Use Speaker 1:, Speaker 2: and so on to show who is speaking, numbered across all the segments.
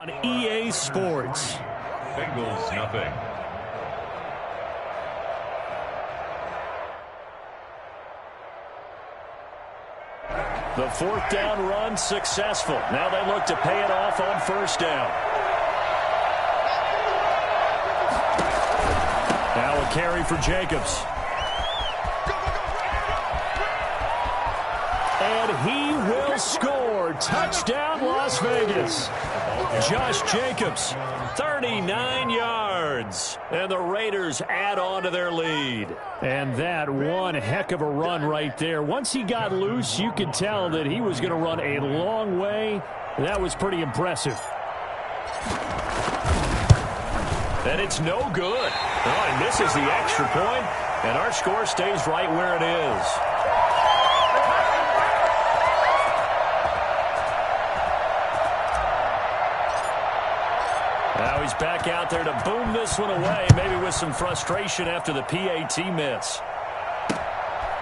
Speaker 1: On EA Sports.
Speaker 2: Bengals nothing.
Speaker 1: The fourth down run successful. Now they look to pay it off on first down. Now a carry for Jacobs. And he will score. Touchdown, Las Vegas. Josh Jacobs, 39 yards. And the Raiders add on to their lead. And that one heck of a run right there. Once he got loose, you could tell that he was going to run a long way. That was pretty impressive. And it's no good. Oh, he misses the extra point, and our score stays right where it is. Now he's back out there to boom this one away, maybe with some frustration after the PAT miss.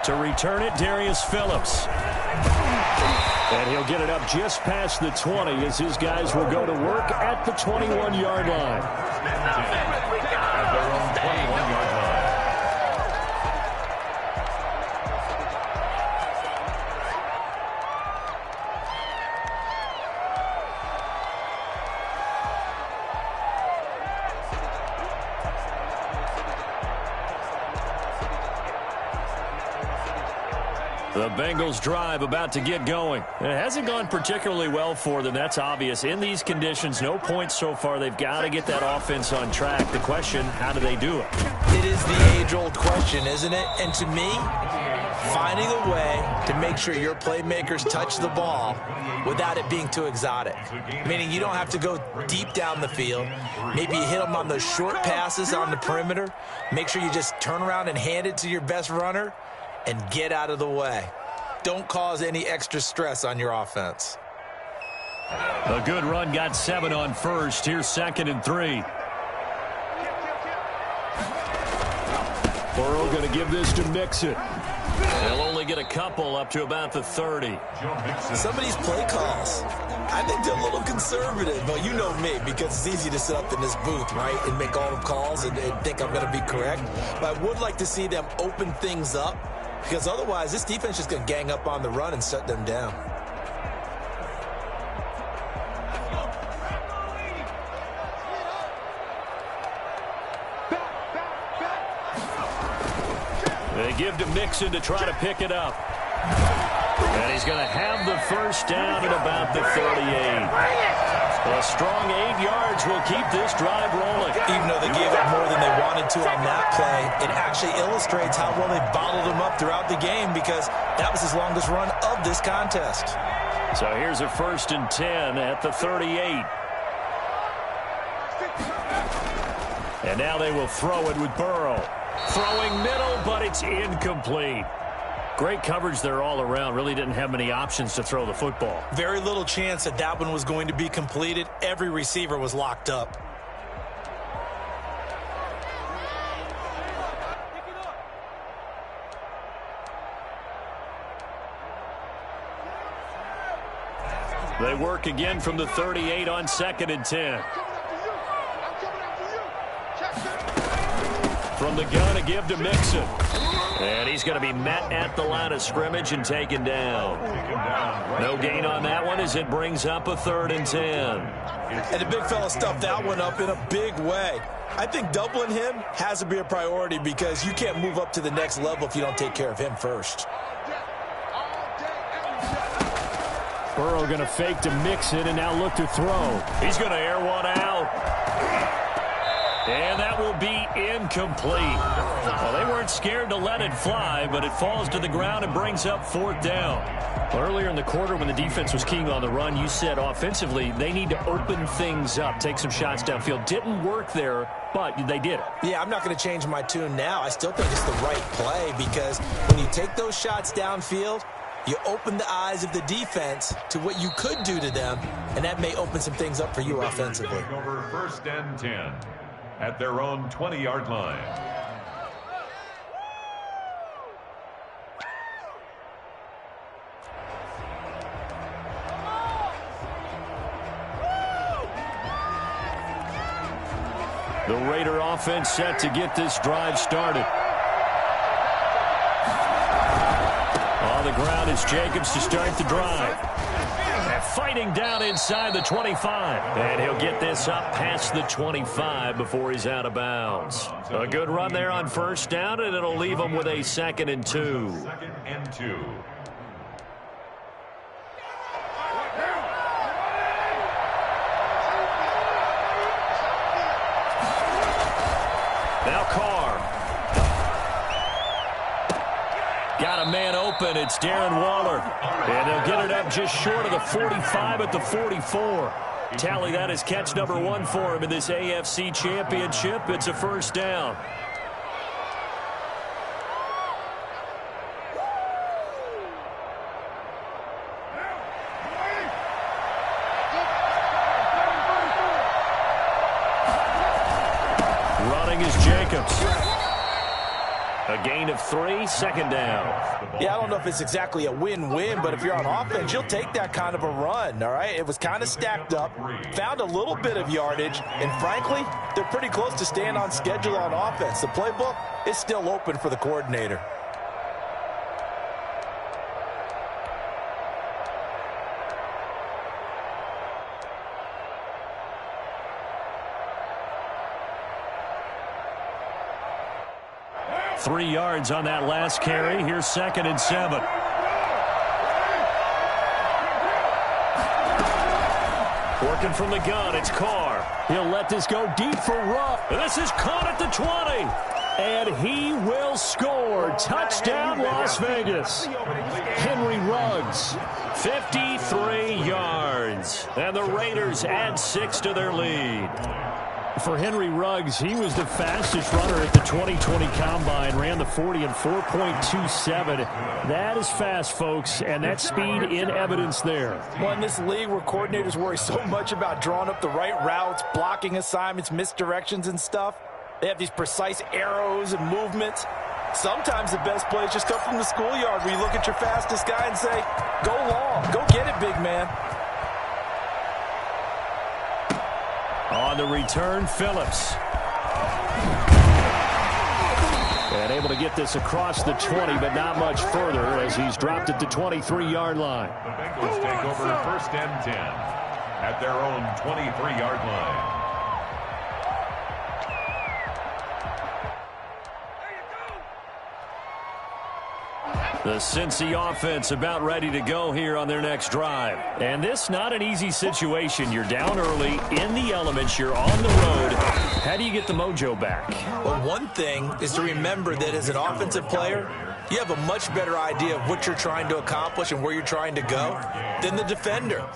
Speaker 1: To return it, Darius Phillips. And he'll get it up just past the 20 as his guys will go to work at the 21-yard line.
Speaker 2: At their own 21-yard line.
Speaker 1: The Bengals drive about to get going. It hasn't gone particularly well for them. That's obvious. In these conditions, no points so far. They've got to get that offense on track. The question, how do they do it?
Speaker 3: It is the age-old question, isn't it? And to me, finding a way to make sure your playmakers touch the ball without it being too exotic. Meaning you don't have to go deep down the field. Maybe you hit them on those short passes on the perimeter. Make sure you just turn around and hand it to your best runner and get out of the way. Don't cause any extra stress on your offense.
Speaker 1: A good run, got 7 on first. Here's 2nd and 3. Burrow going to give this to Mixon. They'll only get a couple up to about the 30.
Speaker 3: Some of these play calls, I think they're a little conservative, but you know me, because it's easy to sit up in this booth, right, and make all the calls and think I'm going to be correct. But I would like to see them open things up, because otherwise this defense is going to gang up on the run and shut them down.
Speaker 1: They give to Mixon to try to pick it up. And he's going to have the first down at about the 38. A strong 8 yards will keep this drive rolling.
Speaker 3: Even though they gave up more than they wanted to on that play, it actually illustrates how well they bottled them up throughout the game, because that was his longest run of this contest.
Speaker 1: So here's a 1st and 10 at the 38. And now they will throw it with Burrow. Throwing middle, but it's incomplete. Great coverage there all around. Really didn't have many options to throw the football.
Speaker 3: Very little chance that that one was going to be completed. Every receiver was locked up.
Speaker 1: They work again from the 38 on 2nd and 10. From the gun, a give to Mixon. And he's going to be met at the line of scrimmage and taken down. No gain on that one as it brings up a 3rd and 10.
Speaker 3: And the big fella stuffed that one up in a big way. I think doubling him has to be a priority, because you can't move up to the next level if you don't take care of him first.
Speaker 1: Burrow going to fake to Mixon and now look to throw. He's going to air one out. And that will be incomplete. Well, they weren't scared to let it fly, but it falls to the ground and brings up 4th down. Earlier in the quarter, when the defense was keying on the run, you said offensively they need to open things up, take some shots downfield. Didn't work there, but they did it.
Speaker 3: Yeah, I'm not going to change my tune now. I still think it's the right play, because when you take those shots downfield, you open the eyes of the defense to what you could do to them, and that may open some things up for you offensively.
Speaker 2: Over 1st and 10 at their own 20-yard line.
Speaker 1: The Raider offense set to get this drive started. On the ground is Jacobs to start the drive. And fighting down inside the 25. And he'll get this up past the 25 before he's out of bounds. A good run there on first down, and it'll leave him with a 2nd and 2.
Speaker 2: 2nd and 2.
Speaker 1: Now Carr. Got a man open. It's Darren Waller. And they'll get it up just short of the 45 at the 44. Tally that is catch number 1 for him in this AFC Championship. It's a first down. Running is Jacobs. A gain of 3, 2nd down.
Speaker 3: Yeah, I don't know if it's exactly a win-win, but if you're on offense, you'll take that kind of a run, all right? It was kind of stacked up, found a little bit of yardage, and frankly, they're pretty close to staying on schedule on offense. The playbook is still open for the coordinator.
Speaker 1: Three yards on that last carry. Here's 2nd and 7. Working from the gun, it's Carr. He'll let this go deep for Ruff. This is caught at the 20. And he will score. Touchdown, Las Vegas. Henry Ruggs, 53 yards. And the Raiders add 6 to their lead. For Henry Ruggs, he was the fastest runner at the 2020 Combine, ran the 40 in 4.27. That is fast, folks, and that speed in evidence there.
Speaker 3: Well, in this league where coordinators worry so much about drawing up the right routes, blocking assignments, misdirections and stuff, they have these precise arrows and movements. Sometimes the best plays just come from the schoolyard where you look at your fastest guy and say, go long, go get it, big man.
Speaker 1: On the return, Phillips. And able to get this across the 20, but not much further as he's dropped at the 23-yard line.
Speaker 2: The Bengals take over 1st and 10 at their own 23-yard line.
Speaker 1: The Cincy offense about ready to go here on their next drive. And this not an easy situation. You're down early, in the elements, you're on the road. How do you get the mojo back?
Speaker 3: Well, one thing is to remember that as an offensive player, you have a much better idea of what you're trying to accomplish and where you're trying to go than the defender.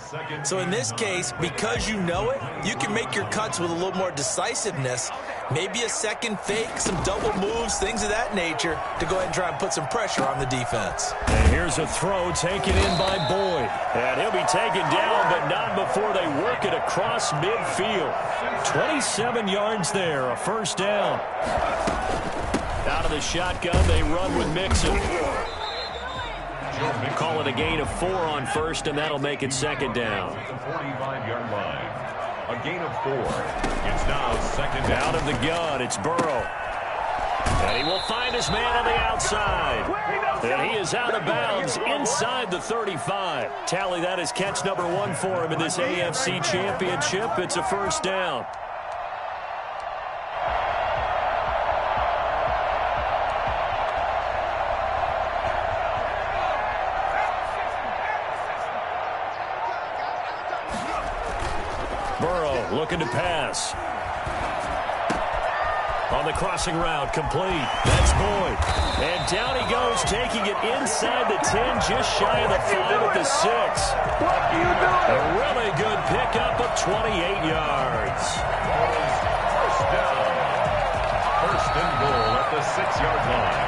Speaker 3: So in this case, because you know it, you can make your cuts with a little more decisiveness, maybe a second fake, some double moves, things of that nature, to go ahead and try and put some pressure on the defense.
Speaker 1: And here's a throw taken in by Boyd. And he'll be taken down, but not before they work it across midfield. 27 yards there, a first down. Out of the shotgun, they run with Mixon. Call it a gain of 4 on first, and that'll make it 2nd down.
Speaker 2: The 45-yard line. A gain of 4. It's now 2nd down.
Speaker 1: Out of the gun, it's Burrow. And he will find his man on the outside. And he is out of bounds inside the 35. Tally that is catch number 1 for him in this AFC Championship. It's a first down. Burrow looking to pass. On the crossing route, complete. That's Boyd. And down he goes, taking it inside the 10, just shy of the 5 at the 6. A really good pickup of 28 yards.
Speaker 2: First down. 1st and goal at the 6-yard line.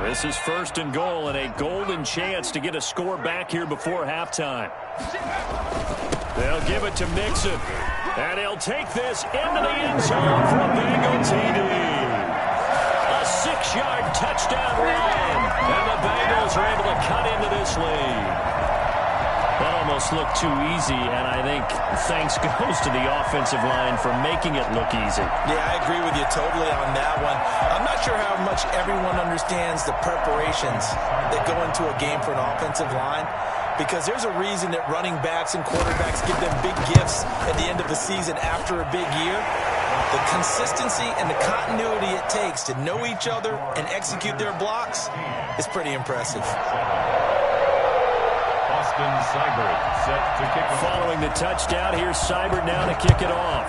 Speaker 1: This is 1st and goal and a golden chance to get a score back here before halftime. They'll give it to Mixon. And he'll take this into the end zone for a Bengal TD. 6-yard touchdown run. And the Bengals are able to cut into this lead. That almost looked too easy, and I think thanks goes to the offensive line for making it look easy.
Speaker 3: Yeah, I agree with you totally on that one. I'm not sure how much everyone understands the preparations that go into a game for an offensive line, because there's a reason that running backs and quarterbacks give them big gifts at the end of the season after a big year. The consistency and the continuity it takes to know each other and execute their blocks is pretty impressive.
Speaker 2: Seibert set to kick off.
Speaker 1: Following the touchdown, here's Seibert now to kick it off.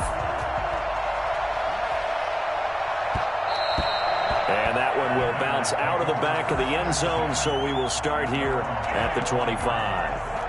Speaker 1: And that one will bounce out of the back of the end zone, so we will start here at the 25.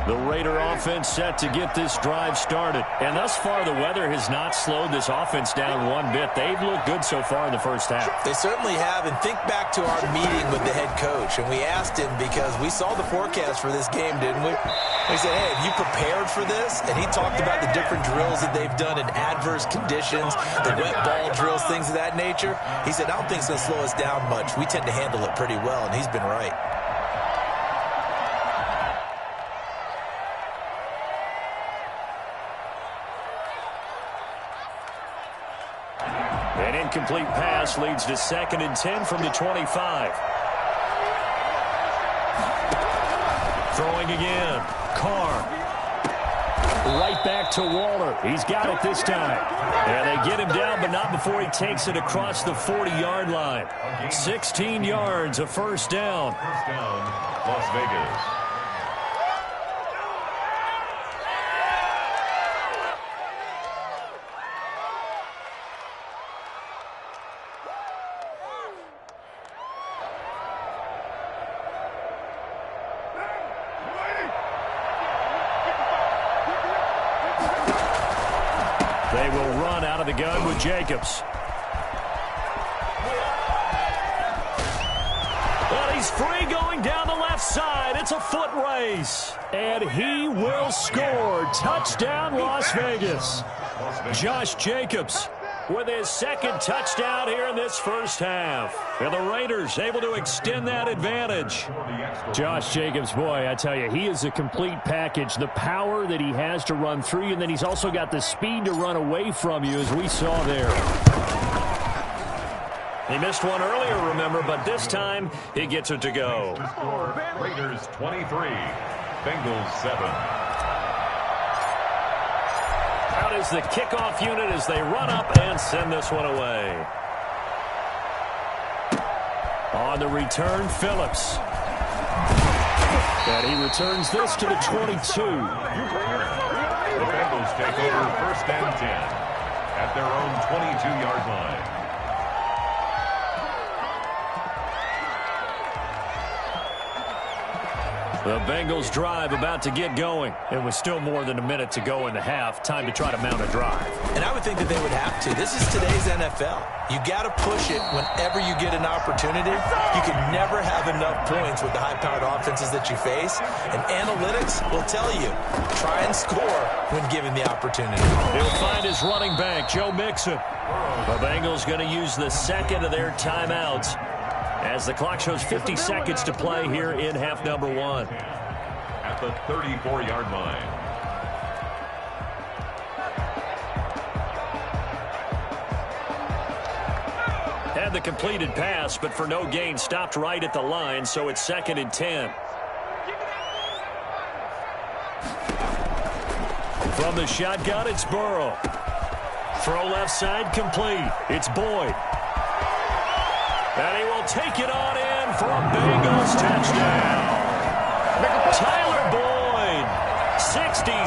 Speaker 1: The Raider offense set to get this drive started. And thus far, the weather has not slowed this offense down one bit. They've looked good so far in the first half.
Speaker 3: They certainly have. And think back to our meeting with the head coach. And we asked him, because we saw the forecast for this game, didn't we? We said, hey, have you prepared for this? And he talked about the different drills that they've done in adverse conditions, the wet ball drills, things of that nature. He said, I don't think it's going to slow us down much. We tend to handle it pretty well, and he's been right.
Speaker 1: An incomplete pass leads to 2nd and 10 from the 25. Throwing again. Carr. Right back to Waller. He's got it this time. And they get him down, but not before he takes it across the 40-yard line. 16 yards, a first down.
Speaker 2: First down, Las Vegas.
Speaker 1: They will run out of the gun with Jacobs. Well, he's free going down the left side. It's a foot race. And he will score. Touchdown, Las Vegas. Josh Jacobs with his 2nd touchdown here in this first half. And the Raiders able to extend that advantage. Josh Jacobs, boy, I tell you, he is a complete package. The power that he has to run through you, and then he's also got the speed to run away from you, as we saw there. He missed one earlier, remember, but this time he gets it to go.
Speaker 2: Raiders 23, Bengals 7.
Speaker 1: Out is the kickoff unit as they run up and send this one away. On the return, Phillips. And he returns this to the 22.
Speaker 2: The Bengals take over 1st and 10 at their own 22-yard line.
Speaker 1: The Bengals drive about to get going. And with still more than a minute to go in the half, time to try to mount a drive.
Speaker 3: And I would think that they would have to. This is today's NFL. You got to push it whenever you get an opportunity. You can never have enough points with the high-powered offenses that you face. And analytics will tell you, try and score when given the opportunity.
Speaker 1: He'll find his running back, Joe Mixon. The Bengals going to use the 2nd of their timeouts as the clock shows 50 seconds to play here in half number 1.
Speaker 2: At the 34-yard line.
Speaker 1: Had the completed pass, but for no gain, stopped right at the line, so it's 2nd and 10. From the shotgun, it's Burrow. Throw left side, complete. It's Boyd. And he will take it on in for a Bengals touchdown. Tyler Boyd, 66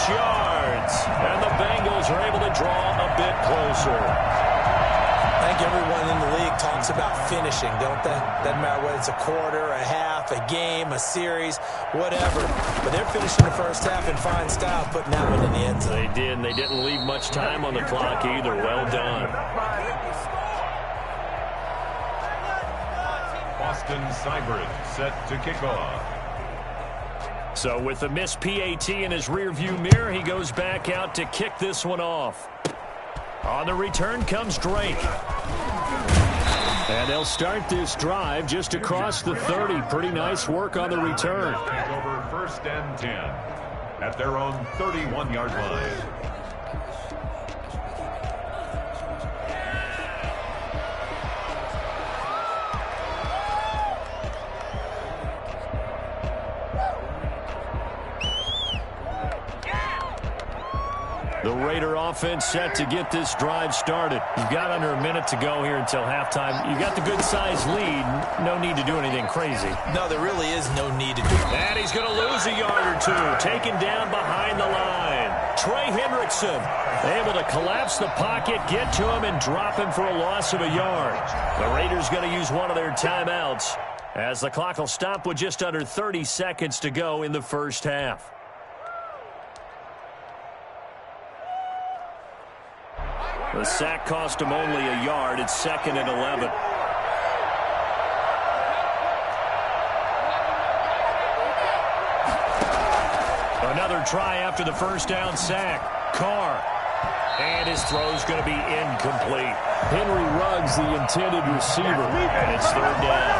Speaker 1: yards. And the Bengals are able to draw a bit closer.
Speaker 3: I think everyone in the league talks about finishing, don't they? Doesn't matter whether it's a quarter, a half, a game, a series, whatever. But they're finishing the first half in fine style, putting that one in the end zone.
Speaker 1: They did, and they didn't leave much time on the clock either. Well done.
Speaker 2: Boston Cybrid set to kick off.
Speaker 1: So with the missed PAT in his rearview mirror, he goes back out to kick this one off. On the return comes Drake. And they'll start this drive just across the 30. Pretty nice work on the return.
Speaker 2: Over 1st and 10 at their own 31-yard line.
Speaker 1: The Raider offense set to get this drive started. You've got under a minute to go here until halftime. You've got the good-sized lead. No need to do anything crazy.
Speaker 3: No, there really is no need to do it.
Speaker 1: And he's going to lose a yard or two. Taken down behind the line. Trey Hendrickson able to collapse the pocket, get to him, and drop him for a loss of a yard. The Raiders going to use one of their timeouts as the clock will stop with just under 30 seconds to go in the first half. The sack cost him only a yard. It's 2nd and 11. Another try after the first down sack. Carr. And his throw's going to be incomplete. Henry Ruggs, the intended receiver. And it's 3rd down.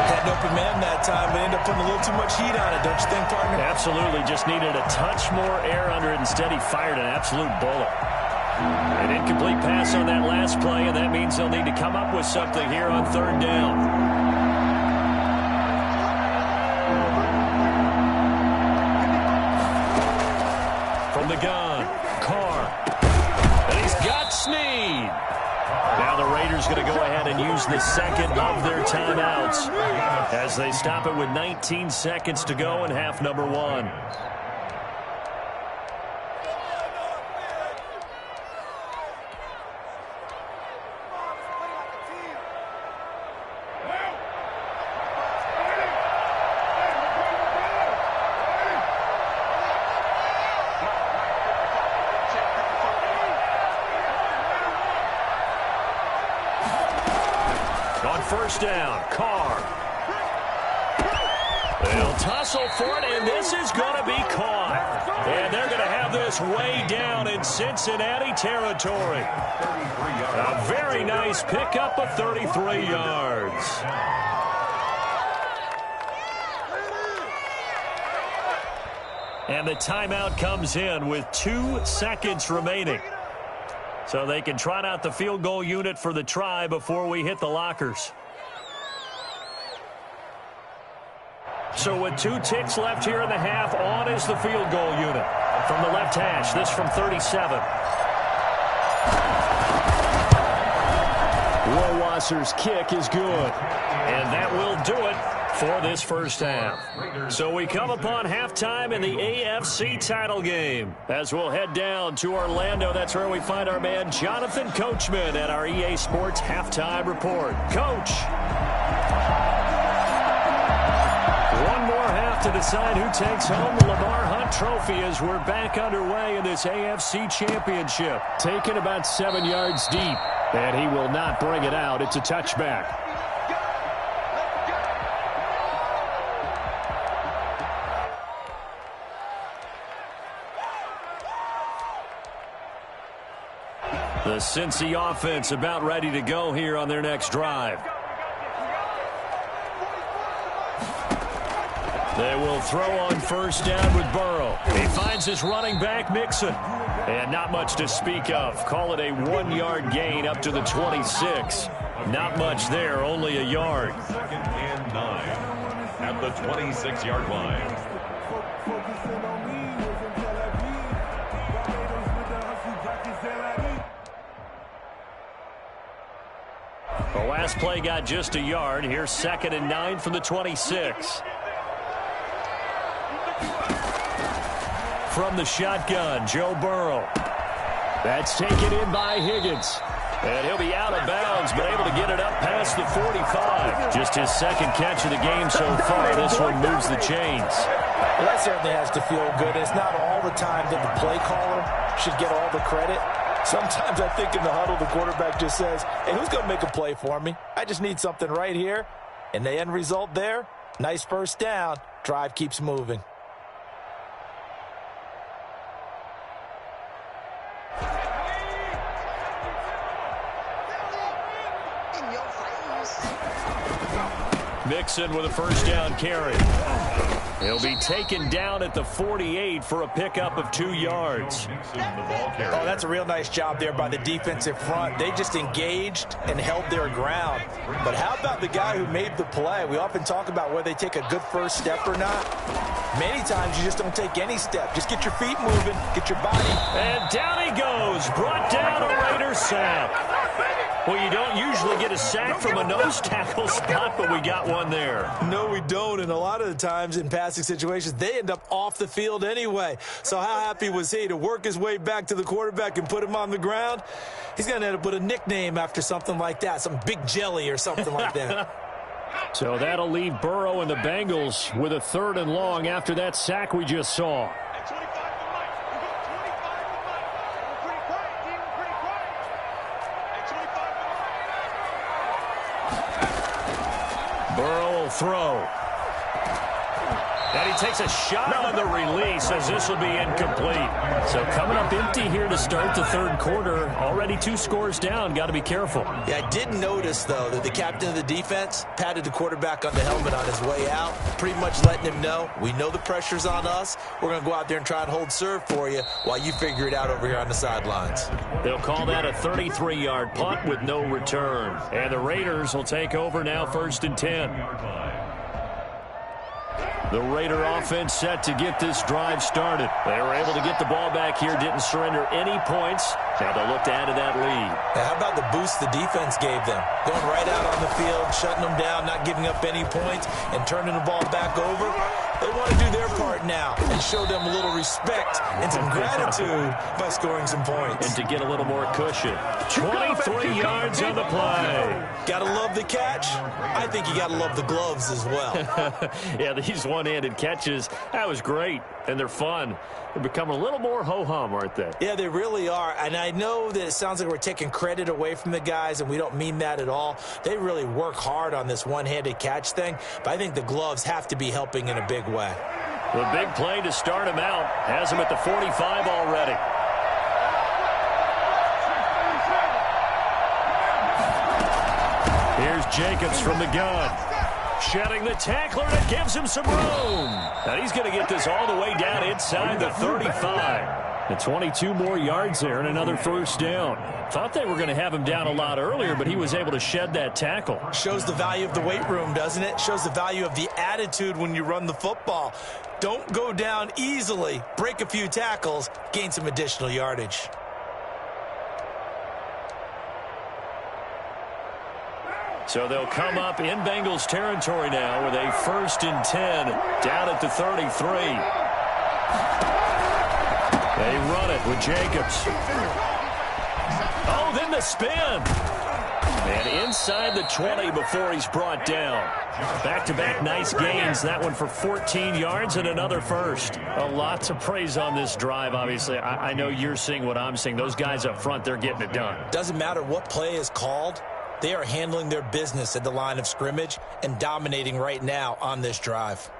Speaker 3: Had an open man that time, but ended up putting a little too much heat on it, don't you think, partner?
Speaker 1: Absolutely. Just needed a touch more air under it. Instead, he fired an absolute bullet. An incomplete pass on that last play, and that means they'll need to come up with something here on 3rd down. From the gun, Carr. And he's got Snead. Now the Raiders going to go ahead and use the second of their timeouts as they stop it with 19 seconds to go in half number 1. First down, Carr. They'll tussle for it, and this is going to be caught. And they're going to have this way down in Cincinnati territory. A very nice pickup of 33 yards. And the timeout comes in with 2 seconds remaining. So they can trot out the field goal unit for the try before we hit the lockers. So with 2 ticks left here in the half, on is the field goal unit. From the left hash, this from 37. Rohrwasser's kick is good. And that will do it for this first half. So we come upon halftime in the AFC title game. As we'll head down to Orlando, that's where we find our man Jonathan Coachman at our EA Sports Halftime Report. Coach. One more half to decide who takes home the Lamar Hunt Trophy as we're back underway in this AFC Championship. Taken about 7 yards deep, and he will not bring it out. It's a touchback. The Cincy offense about ready to go here on their next drive. They will throw on first down with Burrow. He finds his running back, Mixon. And not much to speak of. Call it a 1-yard gain up to the 26. Not much there, only a yard.
Speaker 2: 2nd and 9 at the 26-yard line.
Speaker 1: The last play got just a yard. Here's 2nd and 9 from the 26. From the shotgun, Joe Burrow. That's taken in by Higgins. And he'll be out of bounds, but able to get it up past the 45. Just his second catch of the game so far. This one moves the chains.
Speaker 3: Well, that certainly has to feel good. It's not all the time that the play caller should get all the credit. Sometimes I think in the huddle, the quarterback just says, hey, who's going to make a play for me? I just need something right here. And the end result there, nice first down. Drive keeps moving.
Speaker 1: Mixon with a first down carry. He'll be taken down at the 48 for a pickup of 2 yards.
Speaker 3: Oh, that's a real nice job there by the defensive front. They just engaged and held their ground. But how about the guy who made the play? We often talk about whether they take a good first step or not. Many times you just don't take any step. Just get your feet moving, get your body.
Speaker 1: And down he goes. Brought down a Raider sack. Well, you don't usually get a sack from a nose tackle spot, but we got one there.
Speaker 3: No, we don't. And a lot of the times in passing situations, they end up off the field anyway. So how happy was he to work his way back to the quarterback and put him on the ground? He's going to end up with a nickname after something like that, some Big Jelly or something like that.
Speaker 1: So that'll leave Burrow and the Bengals with a 3rd and long after that sack we just saw. Burrow will throw. And he takes a shot on the release as this will be incomplete. So coming up empty here to start the 3rd quarter. Already 2 scores down. Got to be careful.
Speaker 3: Yeah, I did notice, though, that the captain of the defense patted the quarterback on the helmet on his way out, pretty much letting him know, we know the pressure's on us. We're going to go out there and try and hold serve for you while you figure it out over here on the sidelines.
Speaker 1: They'll call that a 33-yard punt with no return. And the Raiders will take over now 1st and 10. The Raider offense set to get this drive started. They were able to get the ball back here, didn't surrender any points. Now they'll look to add to that lead.
Speaker 3: Now, how about the boost the defense gave them? Going right out on the field, shutting them down, not giving up any points, and turning the ball back over. They want to do their part now and show them a little respect and some gratitude by scoring some points.
Speaker 1: And to get a little more cushion. 23 yards on the play.
Speaker 3: Got to love the catch. I think you got to love the gloves as well.
Speaker 1: Yeah, these one-handed catches, that was great. And they're fun. They're becoming a little more ho-hum, aren't they?
Speaker 3: Yeah, they really are. And I know that it sounds like we're taking credit away from the guys, and we don't mean that at all. They really work hard on this one-handed catch thing, but I think the gloves have to be helping in a big way.
Speaker 1: The big play to start him out. Has him at the 45 already. Here's Jacobs from the gun. Shedding the tackler, and it gives him some room. And he's going to get this all the way down inside the 35. And 22 more yards there and another first down. Thought they were going to have him down a lot earlier, but he was able to shed that tackle.
Speaker 3: Shows the value of the weight room, doesn't it? Shows the value of the attitude when you run the football. Don't go down easily. Break a few tackles, gain some additional yardage.
Speaker 1: So they'll come up in Bengals territory now with a 1st and 10 down at the 33. They run it with Jacobs. Oh, then the spin. And inside the 20 before he's brought down. Back-to-back nice gains. That one for 14 yards and another first. A lot to praise on this drive, obviously. I know you're seeing what I'm seeing. Those guys up front, they're getting it done.
Speaker 3: Doesn't matter what play is called. They are handling their business at the line of scrimmage and dominating right now on this drive.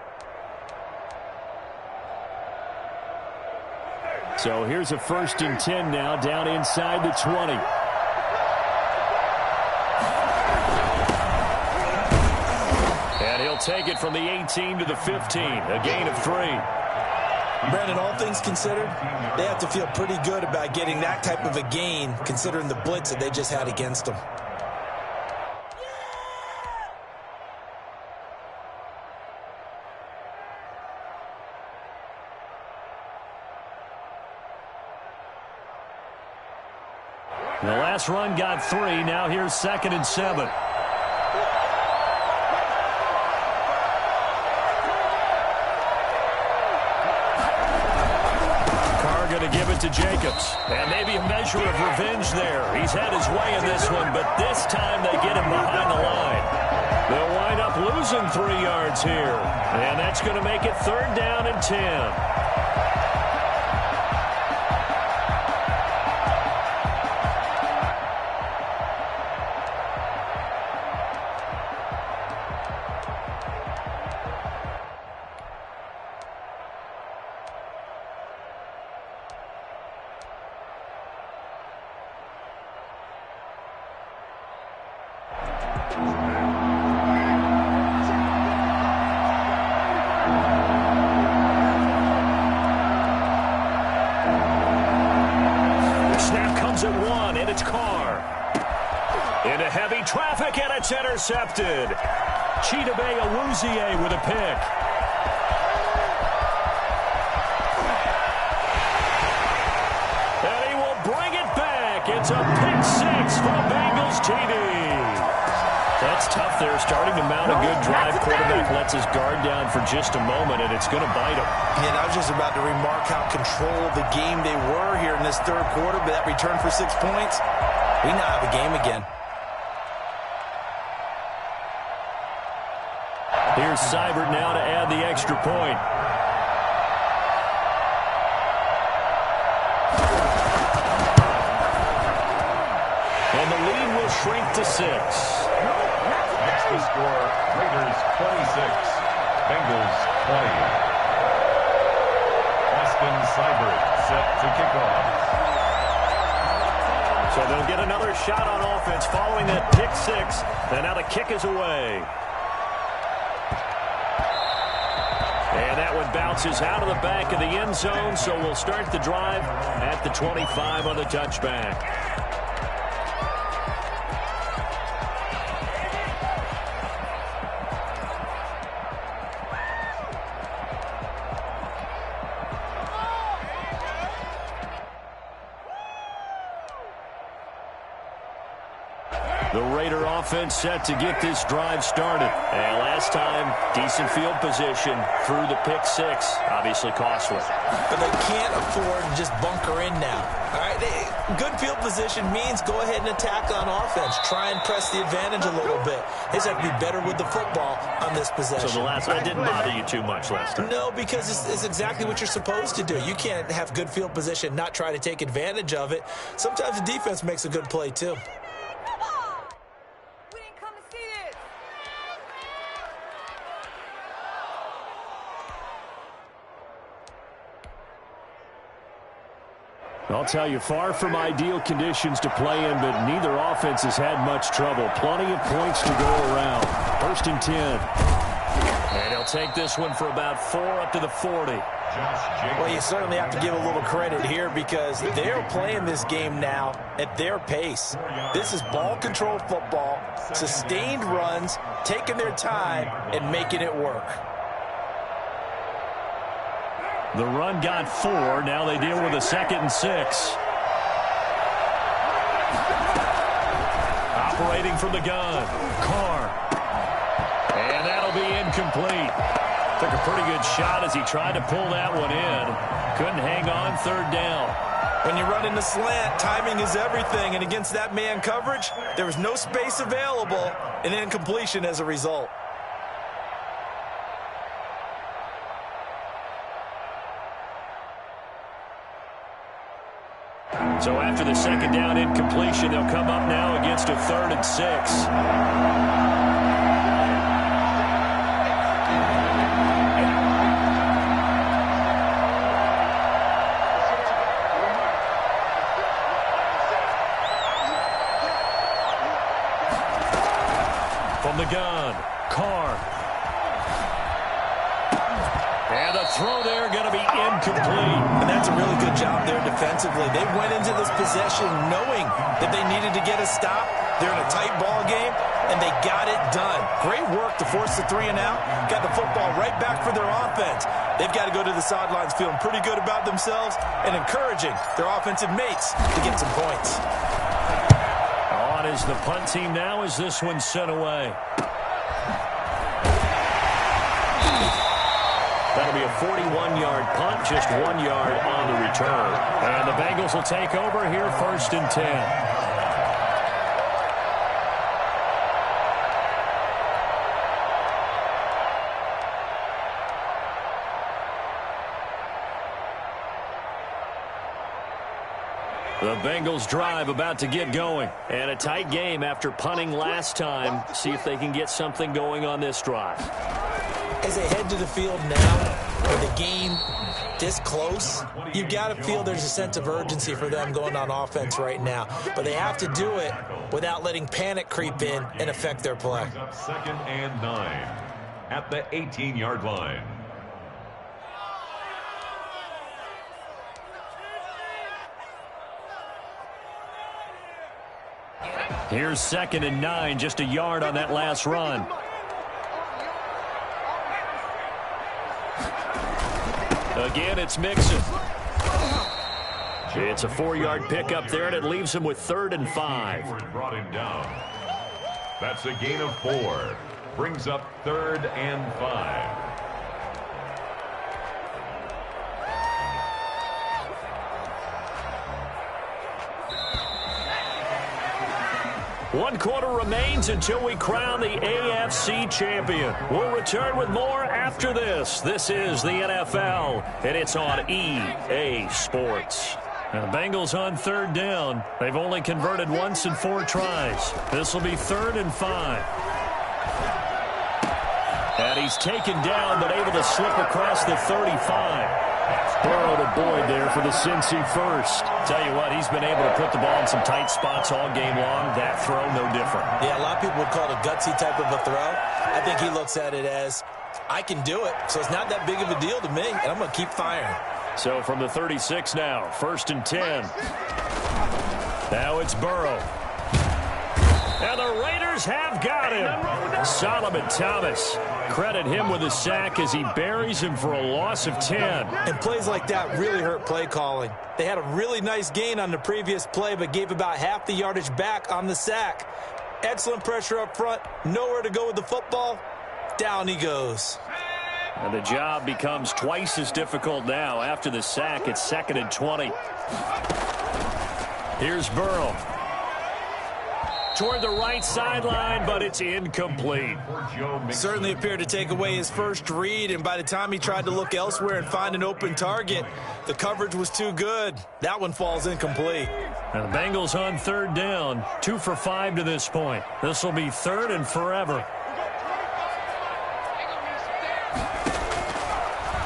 Speaker 1: So here's a 1st and 10 now down inside the 20. And he'll take it from the 18 to the 15, a gain of 3.
Speaker 3: Brandon, all things considered, they have to feel pretty good about getting that type of a gain considering the blitz that they just had against them.
Speaker 1: The last run got 3. Now here's 2nd and 7. Carr going to give it to Jacobs. And maybe a measure of revenge there. He's had his way in this one, but this time they get him behind the line. They'll wind up losing 3 yards here. And that's going to make it 3rd down and 10. Traffic, and it's intercepted. Chidobe Awuzie with a pick. And he will bring it back. It's a pick 6 for Bengals TD. That's tough there, starting to mount a good drive. Quarterback lets his guard down for just a moment, and it's going to bite him.
Speaker 3: And I was just about to remark how controlled the game they were here in this 3rd quarter, but that return for 6 points, we now have a game again.
Speaker 1: Here's Seibert now to add the extra point. And the lead will shrink to 6.
Speaker 2: Next to score, Raiders 26, Bengals 20. Austin Seibert set to kick off.
Speaker 1: So they'll get another shot on offense following that pick 6. And now the kick is away. And that one bounces out of the back of the end zone, so we'll start the drive at the 25 on the touchback. The Raider offense set to get this drive started. And last time, decent field position through the pick 6. Obviously costly.
Speaker 3: But they can't afford to just bunker in now. All right, good field position means go ahead and attack on offense. Try and press the advantage a little bit. They just have to be better with the football on this possession.
Speaker 1: So the last one didn't bother you too much last time?
Speaker 3: No, because it's exactly what you're supposed to do. You can't have good field position, not try to take advantage of it. Sometimes the defense makes a good play, too.
Speaker 1: I'll tell you, far from ideal conditions to play in, but neither offense has had much trouble. Plenty of points to go around. 1st and 10. And he'll take this one for about 4 up to the 40.
Speaker 3: Well, you certainly have to give a little credit here because they're playing this game now at their pace. This is ball control football, sustained runs, taking their time, and making it work.
Speaker 1: The run got 4. Now they deal with a 2nd and 6. Operating from the gun. Carr. And that'll be incomplete. Took a pretty good shot as he tried to pull that one in. Couldn't hang on. 3rd down.
Speaker 3: When you run in the slant, timing is everything. And against that man coverage, there was no space available. An incompletion as a result.
Speaker 1: So after the 2nd down incompletion, they'll come up now against a 3rd and 6. From the gun, Carr. And the throw there going to be incomplete.
Speaker 3: And that's a really good job there defensively. They went into this possession knowing that they needed to get a stop. They're in a tight ball game, and they got it done. Great work to force the 3 and out. Got the football right back for their offense. They've got to go to the sidelines feeling pretty good about themselves and encouraging their offensive mates to get some points.
Speaker 1: On is the punt team now as this one's sent away. That'll be a 41-yard punt, just 1 yard on the return. And the Bengals will take over here, 1st and 10. The Bengals drive about to get going. And a tight game after punting last time. See if they can get something going on this drive.
Speaker 3: As they head to the field now, with the game this close, you've got to feel there's a sense of urgency for them going on offense right now. But they have to do it without letting panic creep in and affect their play.
Speaker 2: 2nd and 9 at the 18-yard line.
Speaker 1: Here's 2nd and 9, just a yard on that last run. Again, it's Mixon. It's a 4-yard pickup there, and it leaves him with 3rd and 5.
Speaker 2: Brought him down. That's a gain of 4. Brings up 3rd and 5.
Speaker 1: One quarter remains until we crown the AFC champion. We'll return with more after this. This is the NFL, and it's on EA Sports. Now, the Bengals on 3rd down. They've only converted once in 4 tries. This will be 3rd and 5. And he's taken down, but able to slip across the 35. Burrow to Boyd there for the Cincy first. Tell you what, he's been able to put the ball in some tight spots all game long. That throw, no different.
Speaker 3: Yeah, a lot of people would call it a gutsy type of a throw. I think he looks at it as, I can do it, so it's not that big of a deal to me, and I'm going to keep firing.
Speaker 1: So from the 36 now, 1st and 10. Now it's Burrow. And the Raiders have got him. Solomon Thomas. Credit him with a sack as he buries him for a loss of 10.
Speaker 3: And plays like that really hurt play calling. They had a really nice gain on the previous play, but gave about half the yardage back on the sack. Excellent pressure up front. Nowhere to go with the football. Down he goes.
Speaker 1: And the job becomes twice as difficult now. After the sack, it's 2nd and 20. Here's Burrow. Toward the right sideline, but it's incomplete.
Speaker 3: Certainly appeared to take away his first read, and by the time he tried to look elsewhere and find an open target, the coverage was too good. That one falls incomplete.
Speaker 1: And the Bengals on 3rd down, 2 for 5 to this point. This will be 3rd and forever.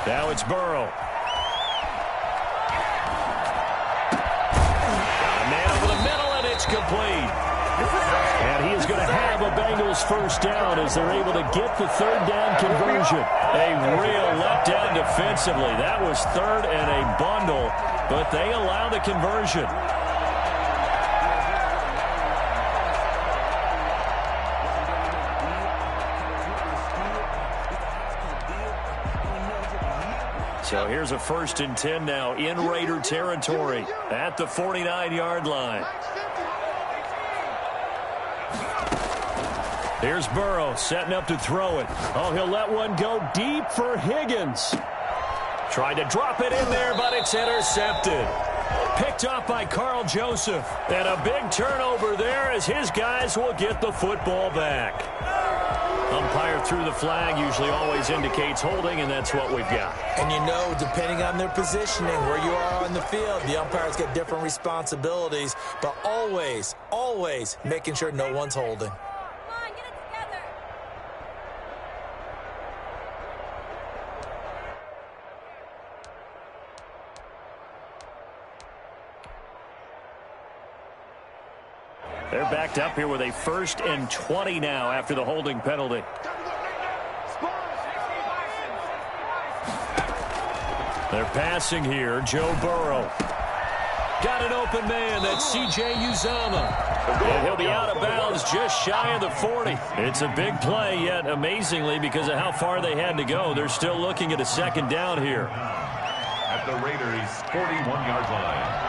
Speaker 1: Now it's Burrow. A man over the middle, and it's complete. And he is going to have a Bengals first down as they're able to get the 3rd down conversion. A real letdown defensively. That was 3rd and a bundle, but they allow the conversion. So here's a 1st and 10 now in Raider territory at the 49-yard line. Here's Burrow setting up to throw it. Oh, he'll let one go deep for Higgins. Tried to drop it in there, but it's intercepted. Picked up by Carl Joseph. And a big turnover there as his guys will get the football back. Umpire threw the flag, usually always indicates holding, and that's what we've got.
Speaker 3: And you know, depending on their positioning, where you are on the field, the umpires get different responsibilities, but always, always making sure no one's holding.
Speaker 1: They're backed up here with a 1st and 20 now after the holding penalty. They're passing here. Joe Burrow. Got an open man. That's C.J. Uzomah. And he'll be out of bounds just shy of the 40. It's a big play, yet amazingly, because of how far they had to go, they're still looking at a 2nd down here.
Speaker 2: At the Raiders' 41-yard line.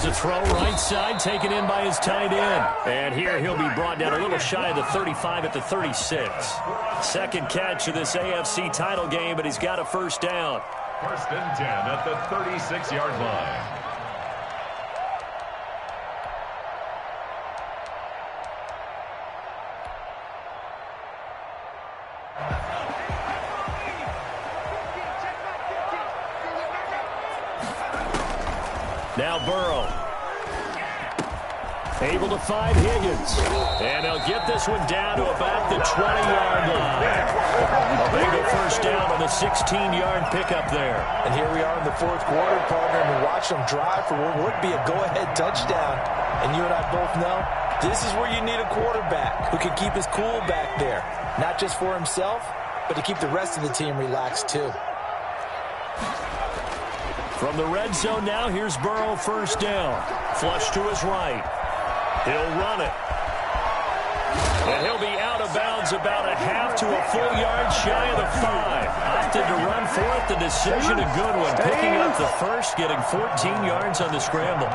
Speaker 1: to throw right side, taken in by his tight end. And here he'll be brought down a little shy of the 35 at the 36. Second catch of this AFC title game, but he's got a first down.
Speaker 2: First and 10 at the 36-yard line.
Speaker 1: Now Burrow. Able to find Higgins. And they'll get this one down to about the 20-yard line. A big first down on the 16-yard pickup there.
Speaker 3: And here we are in the fourth quarter, partner, and watch them drive for what would be a go-ahead touchdown. And you and I both know this is where you need a quarterback who can keep his cool back there. Not just for himself, but to keep the rest of the team relaxed too.
Speaker 1: From the red zone now, here's Burrow first down. Flush to his right. He'll run it. And he'll be out of bounds about a half to a full yard shy of the 5. Opted to run for it. The decision, a good one. Picking up the first, getting 14 yards on the scramble.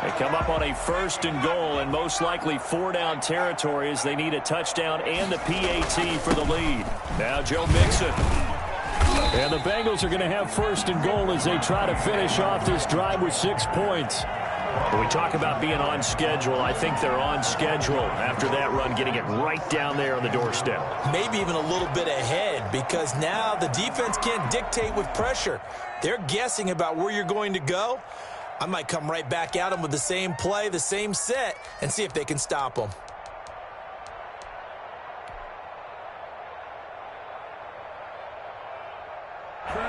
Speaker 1: They come up on a first and goal and most likely 4-down territory as they need a touchdown and the PAT for the lead. Now Joe Mixon. And the Bengals are going to have first and goal as they try to finish off this drive with 6 points. When we talk about being on schedule, I think they're on schedule after that run, getting it right down there on the doorstep.
Speaker 3: Maybe even a little bit ahead because now the defense can't dictate with pressure. They're guessing about where you're going to go. I might come right back at them with the same play, the same set, and see if they can stop them.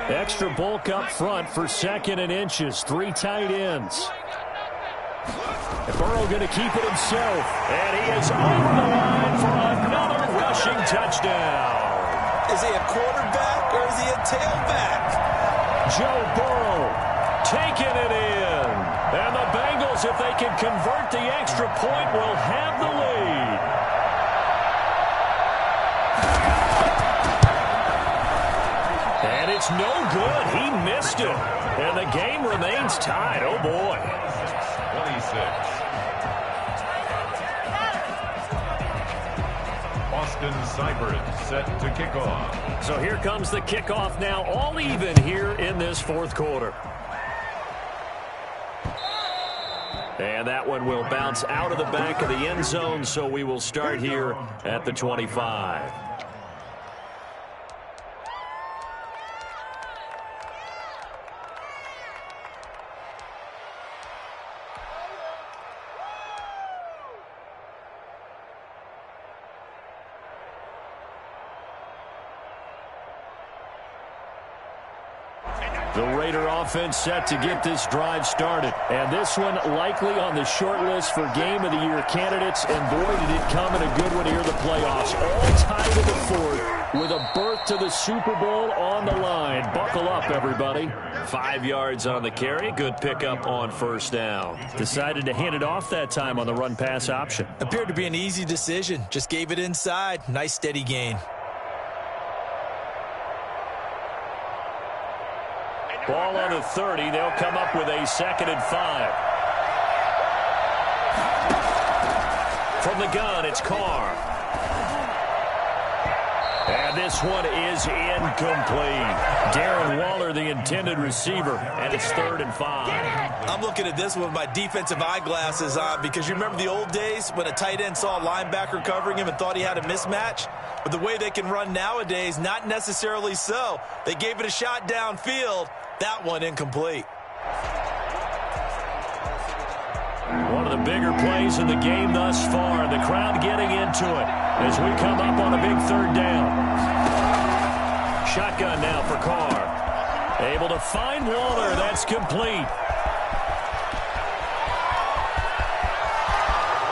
Speaker 1: Extra bulk up front for second and inches. 3 tight ends. And Burrow going to keep it himself. And he is off the line for another rushing touchdown.
Speaker 3: Is he a quarterback or is he a tailback?
Speaker 1: Joe Burrow taking it in. And the Bengals, if they can convert the extra point, will have the lead. And it's no good. He missed it. And the game remains tied. Oh, boy.
Speaker 2: 26. Austin Seibert set to kick off.
Speaker 1: So here comes the kickoff now, all even here in this fourth quarter. And that one will bounce out of the back of the end zone, so we will start here at the 25. The Raider offense set to get this drive started. And this one likely on the short list for Game of the Year candidates. And boy, did it come in a good one here in the playoffs. All tied to the fourth with a berth to the Super Bowl on the line. Buckle up, everybody. 5 yards on the carry. Good pickup on first down. Decided to hand it off that time on the run-pass option.
Speaker 3: Appeared to be an easy decision. Just gave it inside. Nice steady gain.
Speaker 1: Ball on the 30. They'll come up with a 2nd and 5. From the gun, it's Carr. And this one is incomplete. Darren Waller, the intended receiver, and it's 3rd and 5.
Speaker 3: I'm looking at this one with my defensive eyeglasses on because you remember the old days when a tight end saw a linebacker covering him and thought he had a mismatch? But the way they can run nowadays, not necessarily so. They gave it a shot downfield. That one incomplete.
Speaker 1: One of the bigger plays in the game thus far. The crowd getting into it as we come up on a big 3rd down. Shotgun now for Carr. Able to find Waller. That's complete.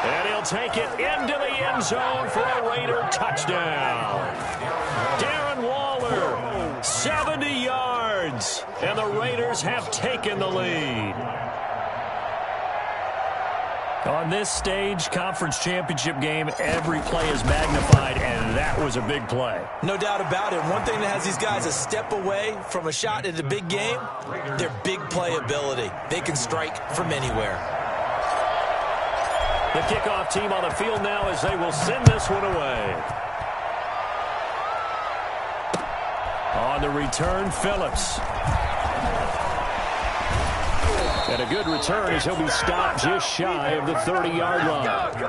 Speaker 1: And he'll take it into the end zone for a Raider touchdown. Darren Waller, 70 yards. And the Raiders have taken the lead. On this stage, conference championship game, every play is magnified, and that was a big play.
Speaker 3: No doubt about it. One thing that has these guys a step away from a shot in the big game, their big play ability. They can strike from anywhere.
Speaker 1: The kickoff team on the field now as they will send this one away. On the return, Phillips. And a good return as he'll be stopped just shy of the 30-yard line.
Speaker 2: The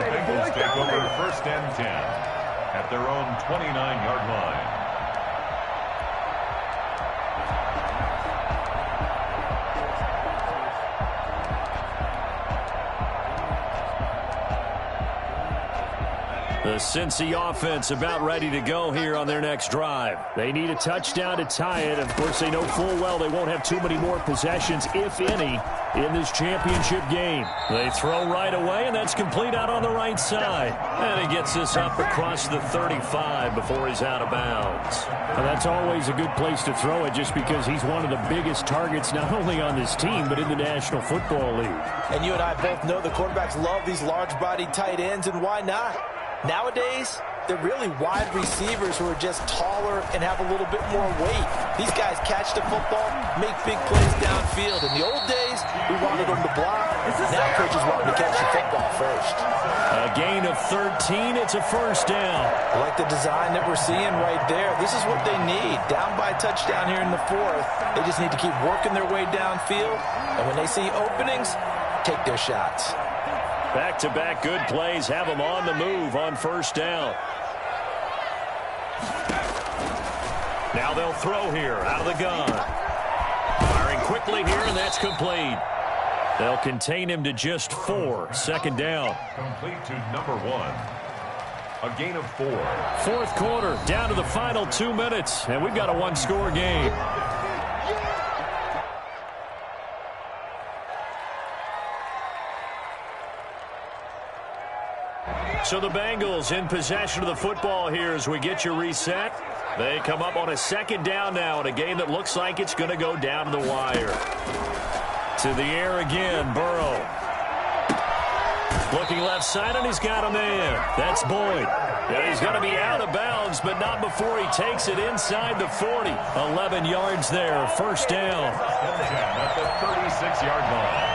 Speaker 2: Bengals take over first and 10 at their own 29-yard line.
Speaker 1: The Cincy offense about ready to go here on their next drive. They need a touchdown to tie it. Of course, they know full well they won't have too many more possessions, if any, in this championship game. They throw right away, and that's complete out on the right side. And he gets this up across the 35 before he's out of bounds. Well, that's always a good place to throw it just because he's one of the biggest targets not only on this team but in the National Football League.
Speaker 3: And you and I both know the quarterbacks love these large-bodied tight ends, and why not? Nowadays, they're really wide receivers who are just taller and have a little bit more weight. These guys catch the football, make big plays downfield. In the old days, we wanted them to block. Now coaches want them to catch the football first.
Speaker 1: A gain of 13. It's a first down.
Speaker 3: I like the design that we're seeing right there. This is what they need. Down by a touchdown here in the fourth. They just need to keep working their way downfield. And when they see openings, take their shots.
Speaker 1: Back-to-back good plays have them on the move on first down. Now they'll throw here out of the gun. Firing quickly here, and that's complete. They'll contain him to just 4. Second down.
Speaker 2: Complete to number 1. A gain of 4.
Speaker 1: Fourth quarter, down to the final 2 minutes, and we've got a one-score game. So the Bengals in possession of the football here as we get you reset. They come up on a second down now in a game that looks like it's going to go down to the wire. To the air again, Burrow. Looking left side, and he's got a man. That's Boyd. And he's going to be out of bounds, but not before he takes it inside the 40. 11 yards there, first down.
Speaker 2: At the 36-yard line.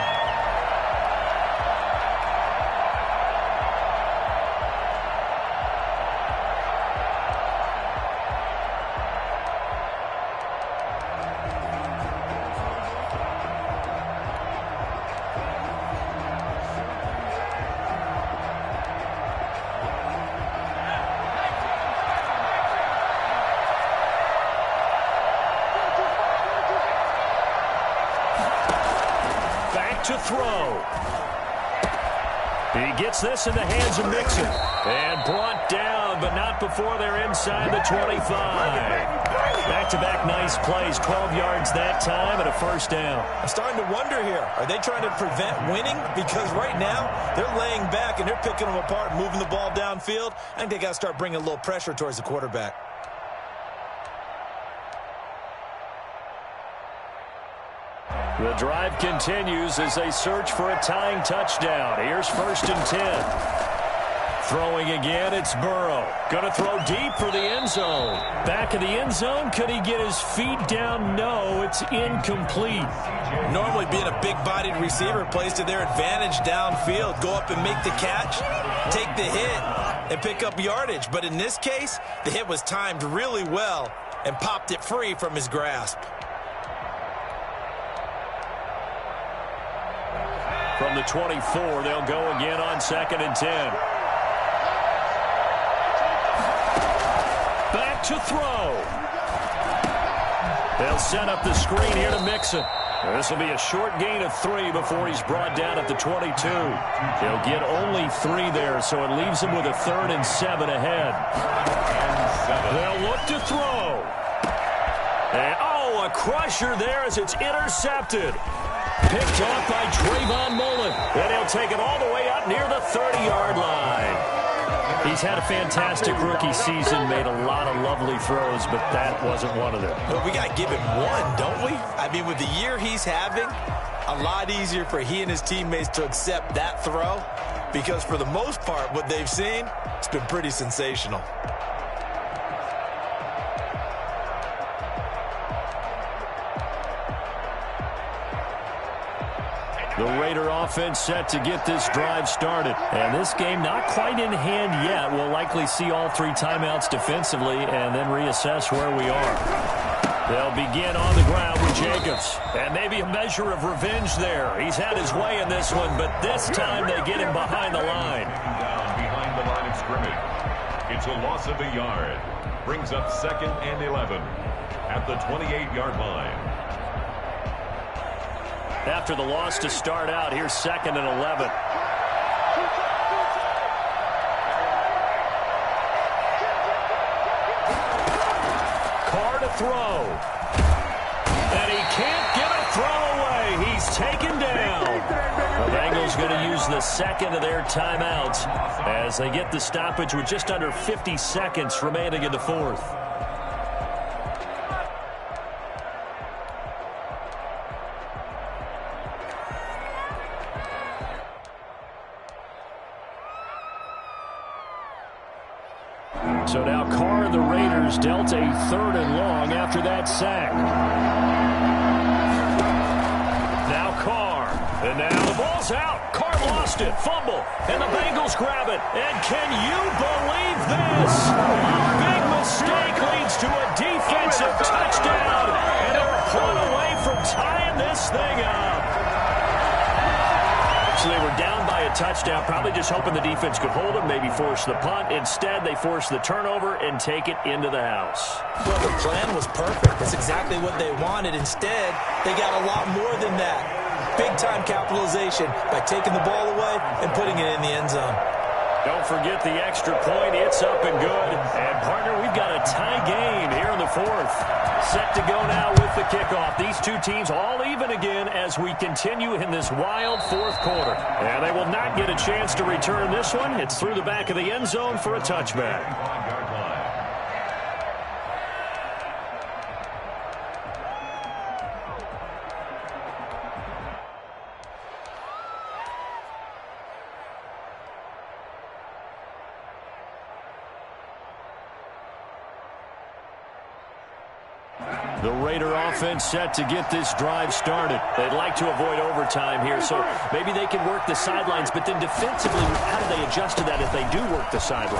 Speaker 1: To throw. He gets this in the hands of Mixon. And brought down, but not before they're inside the 25. Back-to-back nice plays, 12 yards that time and a first down.
Speaker 3: I'm starting to wonder here, are they trying to prevent winning? Because right now, they're laying back and they're picking them apart, moving the ball downfield. I think they got to start bringing a little pressure towards the quarterback.
Speaker 1: The drive continues as they search for a tying touchdown. Here's first and 10. Throwing again, it's Burrow. Going to throw deep for the end zone. Back of the end zone, could he get his feet down? No, it's incomplete.
Speaker 3: Normally being a big-bodied receiver plays to their advantage downfield. Go up and make the catch, take the hit, and pick up yardage. But in this case, the hit was timed really well and popped it free from his grasp.
Speaker 1: From the 24, they'll go again on second and 10. Back to throw. They'll set up the screen here to Mixon. This will be a short gain of 3 before he's brought down at the 22. They'll get only 3 there, so it leaves him with a 3rd and 7 ahead. They'll look to throw. And, a crusher there as it's intercepted. Picked off by Trayvon Mullen. And he'll take it all the way up near the 30-yard line. He's had a fantastic rookie season, made a lot of lovely throws, but that wasn't one of them.
Speaker 3: Well, we got to give him one, don't we? I mean, with the year he's having, a lot easier for he and his teammates to accept that throw because for the most part, what they've seen, it's been pretty sensational.
Speaker 1: The Raider offense set to get this drive started. And this game not quite in hand yet. We'll likely see all 3 timeouts defensively and then reassess where we are. They'll begin on the ground with Jacobs. And maybe a measure of revenge there. He's had his way in this one, but this time they get him behind the line.
Speaker 2: Down behind the line of scrimmage. It's a loss of a yard. Brings up 2nd and 11 at the 28-yard line.
Speaker 1: After the loss to start out, here's 2nd and 11. Carr to throw. And he can't get a throw away. He's taken down. The Bengals going to use the 2nd of their timeouts as they get the stoppage with just under 50 seconds remaining in the 4th. So now Carr and the Raiders dealt a 3rd and long after that sack. Now Carr. And now the ball's out. Carr lost it. Fumble. And the Bengals grab it. And can you believe this? A big mistake leads to a defensive touchdown. And they're a point away from tying this thing up. So they were down by a touchdown, probably just hoping the defense could hold them, maybe force the punt. Instead, they force the turnover and take it into the house.
Speaker 3: Well, the plan was perfect. That's exactly what they wanted. Instead, they got a lot more than that. Big-time capitalization by taking the ball away and putting it in the end zone.
Speaker 1: Don't forget the extra point. It's up and good. And, partner, we've got a tie game here in the 4th. Set to go now with the kickoff. These two teams all even again as we continue in this wild 4th quarter. And they will not get a chance to return this one. It's through the back of the end zone for a touchback. The Raider offense set to get this drive started. They'd like to avoid overtime here, so maybe they can work the sidelines, but then defensively, how do they adjust to that if they do work the sideline?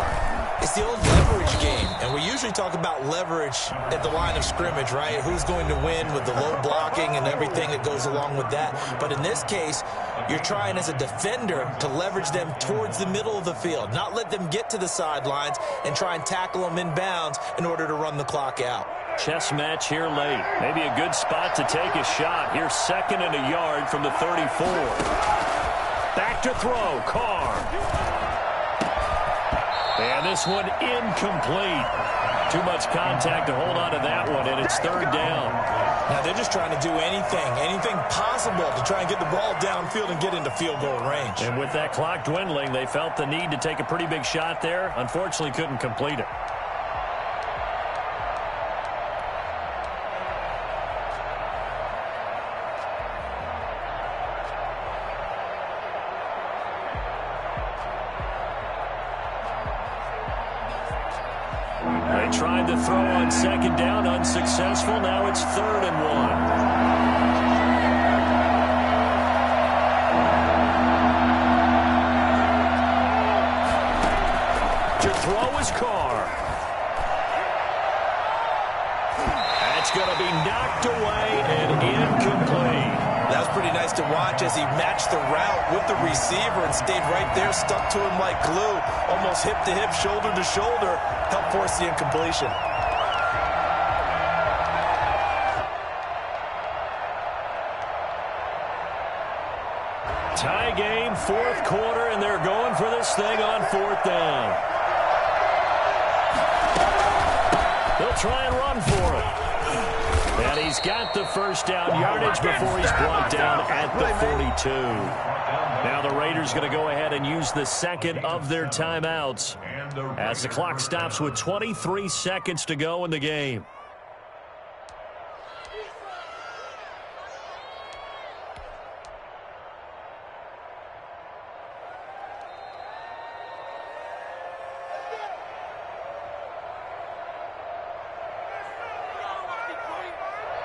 Speaker 3: It's the old leverage game, and we usually talk about leverage at the line of scrimmage, right? Who's going to win with the low blocking and everything that goes along with that. But in this case, you're trying as a defender to leverage them towards the middle of the field, not let them get to the sidelines and try and tackle them inbounds in order to run the clock out.
Speaker 1: Chess match here late. Maybe a good spot to take a shot. Here's 2nd and a yard from the 34. Back to throw, Carr. And this one incomplete. Too much contact to hold on to that one, and it's 3rd down.
Speaker 3: Now they're just trying to do anything possible to try and get the ball downfield and get into field goal range.
Speaker 1: And with that clock dwindling, they felt the need to take a pretty big shot there. Unfortunately, couldn't complete it. They tried to throw on 2nd down, unsuccessful. Now it's 3rd and 1. To throw is Carr. That's going to be knocked away and incomplete.
Speaker 3: That was pretty nice to watch as he matched the route with the receiver and stayed right there, stuck to him like glue, almost hip to hip, shoulder to shoulder, helped force the incompletion.
Speaker 1: Tie game, 4th quarter, and they're going for this thing on 4th down. They'll try and run for it. And he's got the 1st down yardage before he's brought down at the 42. Now the Raiders going to go ahead and use the 2nd of their timeouts as the clock stops with 23 seconds to go in the game.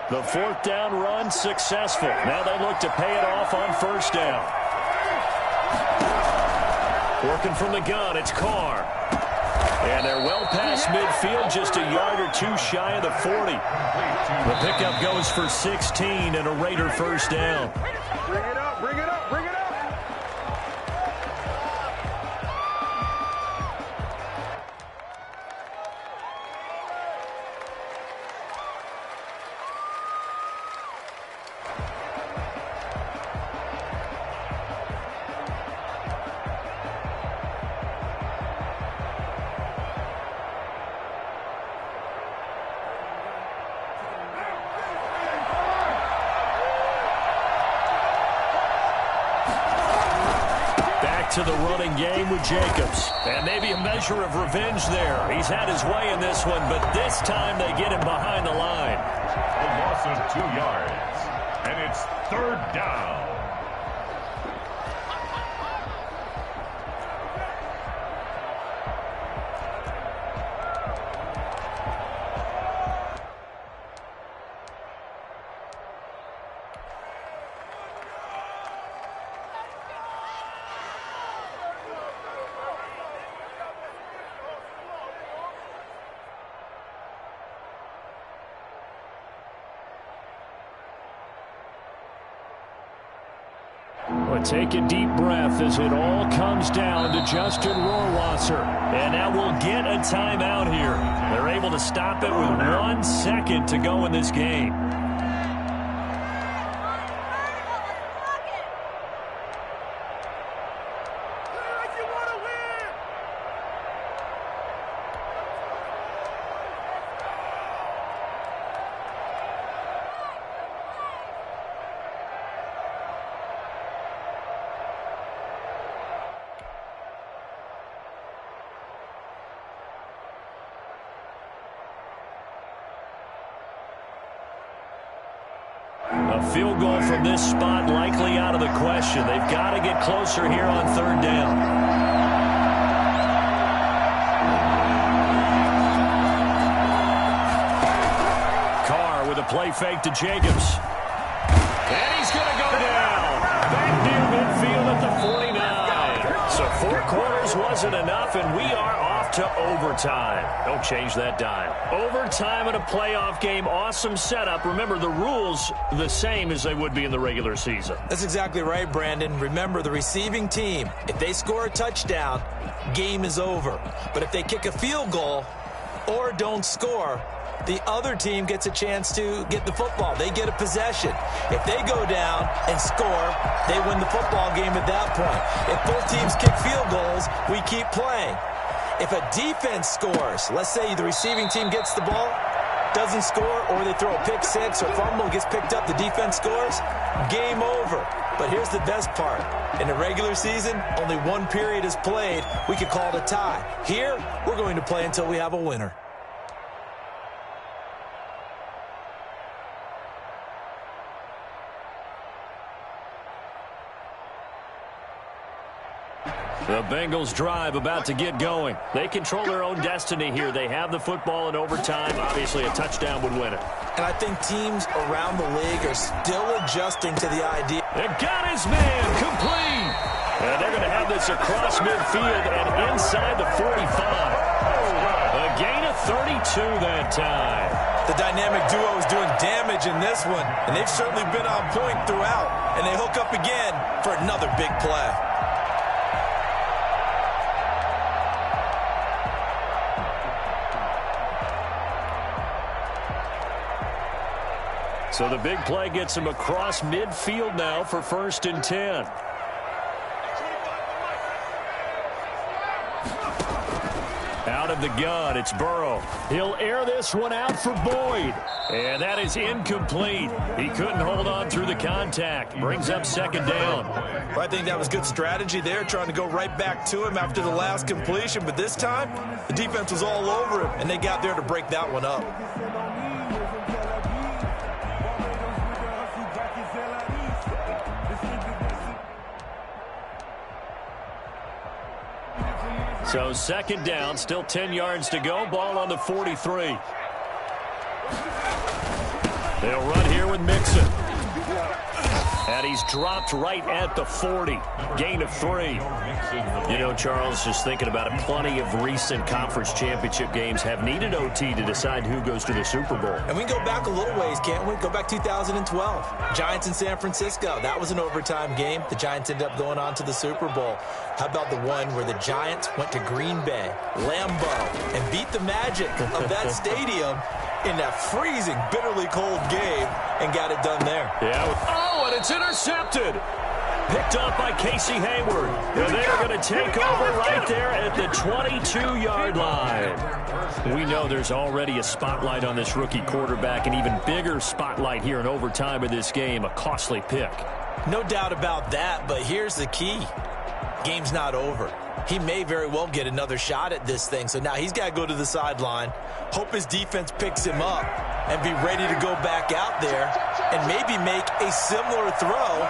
Speaker 1: The fourth down run successful. Now they look to pay it off on first down. Working from the gun, it's Carr. And they're well past midfield, just a yard or two shy of the 40. The pickup goes for 16 and a Raider first down.
Speaker 4: Bring it up, bring it up, bring it up.
Speaker 1: To the running game with Jacobs. And maybe a measure of revenge there. He's had his way in this one, but this time they get him behind the line.
Speaker 2: A loss of 2 yards. And it's third down.
Speaker 1: Well, take a deep breath as it all comes down to Justin Rohrwasser. And that will get a timeout here. They're able to stop it with 1 second to go in this game. A field goal from this spot likely out of the question. They've got to get closer here on third down. Carr with a play fake to Jacobs. And he's going to go down. Back near midfield at the 49. So 4 quarters wasn't enough, and we are off to overtime. Don't change that dime. Overtime in a playoff game, awesome setup. Remember, the rules the same as they would be in the regular season.
Speaker 3: That's exactly right, Brandon. Remember, the receiving team, if they score a touchdown, game is over. But if they kick a field goal or don't score, the other team gets a chance to get the football. They get a possession. If they go down and score, they win the football game at that point. If both teams kick field goals, we keep playing. If a defense scores, let's say the receiving team gets the ball, doesn't score, or they throw a pick six or fumble, gets picked up, the defense scores, game over. But here's the best part. In the regular season, only 1 period is played. We could call it a tie. Here, we're going to play until we have a winner.
Speaker 1: The Bengals drive about to get going. They control their own destiny here. They have the football in overtime. Obviously, a touchdown would win it.
Speaker 3: And I think teams around the league are still adjusting to the idea.
Speaker 1: They got his man complete. And they're going to have this across midfield and inside the 45. A gain of 32 that time.
Speaker 3: The dynamic duo is doing damage in this one, and they've certainly been on point throughout. And they hook up again for another big play.
Speaker 1: So the big play gets him across midfield now for 1st and 10. Out of the gun, it's Burrow. He'll air this one out for Boyd. And that is incomplete. He couldn't hold on through the contact. Brings up 2nd down.
Speaker 3: Well, I think that was good strategy there, trying to go right back to him after the last completion. But this time, the defense was all over him, and they got there to break that one up.
Speaker 1: So 2nd down, still 10 yards to go. Ball on the 43. They'll run here with Mixon. And he's dropped right at the 40. Gain of 3. You know, Charles, just thinking about it, plenty of recent conference championship games have needed OT to decide who goes to the Super Bowl.
Speaker 3: And we can go back a little ways, can't we? Go back 2012. Giants in San Francisco. That was an overtime game. The Giants ended up going on to the Super Bowl. How about the one where the Giants went to Green Bay, Lambeau, and beat the magic of that stadium in that freezing, bitterly cold game and got it done there.
Speaker 1: Yeah. Oh, and it's intercepted. Picked up by Casey Hayward. And they are going to take over right there at the 22-yard line. We know there's already a spotlight on this rookie quarterback, an even bigger spotlight here in overtime of this game, a costly pick.
Speaker 3: No doubt about that, but here's the key. Game's not over. He may very well get another shot at this thing, so now he's got to go to the sideline, hope his defense picks him up, and be ready to go back out there and maybe make a similar throw,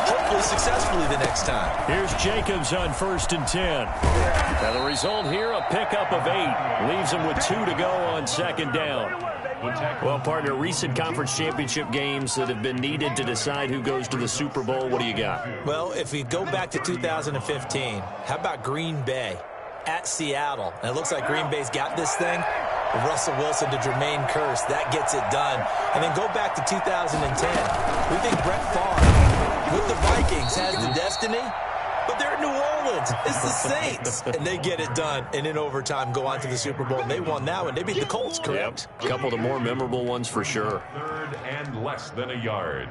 Speaker 3: hopefully successfully the next time.
Speaker 1: Here's Jacobs on 1st and 10. Now the result here, a pickup of 8. Leaves him with 2 to go on 2nd down. Well, partner, recent conference championship games that have been needed to decide who goes to the Super Bowl, what do you got?
Speaker 3: Well, if we go back to 2015, how about Green Bay at Seattle? And it looks like Green Bay's got this thing. Russell Wilson to Jermaine Kearse, that gets it done. And then go back to 2010. We think Brett Favre with the Vikings has the destiny, but they're at New Orleans. It's the Saints. And they get it done. And in overtime, go on to the Super Bowl. And they won that one. They beat the Colts, correct?
Speaker 1: Yep. A couple of the more memorable ones for sure.
Speaker 2: 3rd and less than a yard.